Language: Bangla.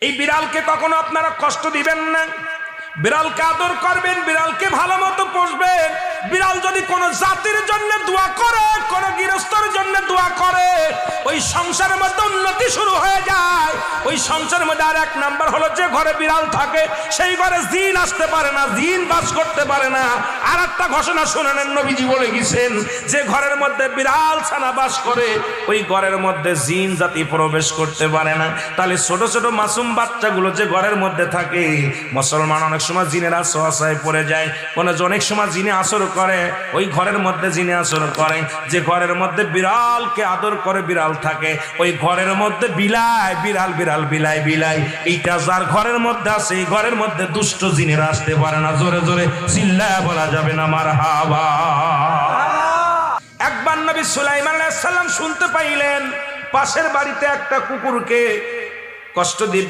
এই বিড়ালকে কখনো আপনারা কষ্ট দিবেন না, বিড়ালকে আদর করবেন, বিড়ালকে ভালো মতো পুষবেন। বিড়াল যদি কোনো জাতির জন্য দোয়া করে, কোন গৃহস্থর জন্য দোয়া করে, ওই সংসারের মধ্যে উন্নতি শুরু হয়ে যায়। ওই সংসারের মধ্যে আর এক নাম্বার হলো, যে ঘরে বিড়াল থাকে সেই ঘরে জিন আসতে পারে না, জিন বাস করতে পারে না। আর একটা ঘোষণা শুনেন, নবীজি বলে গেছেন, যে ঘরের মধ্যে বিড়াল ছানা বাস করে ওই ঘরের মধ্যে জিন জাতি প্রবেশ করতে পারে না। তাহলে ছোট ছোট মাসুম বাচ্চাগুলো যে ঘরের মধ্যে থাকে, মুসলমান অনেক সময় জিনের আশ্রয় পড়ে যায়, অনেক সময় জিনে আসর করে, ওই ঘরের মধ্যে জিনে আসর করে। যে ঘরের মধ্যে বিড়ালকে আদর করে বিড়াল থাকে, ওই ঘরের মধ্যে বিলাই বিড়াল বিড়াল বিলাই বিলাই, এইটা যার ঘরের মধ্যে আছে, এই ঘরের মধ্যে দুষ্ট জিনেরা আসতে পারে না। জোরে জোরে চিল্লায় বলা যাবে না মারহাবা। একবার নবী সুলাইমান আলাইহিস সালাম শুনতে পাইলেন, পাশের বাড়িতে একটা কুকুরকে কষ্ট দিয়ে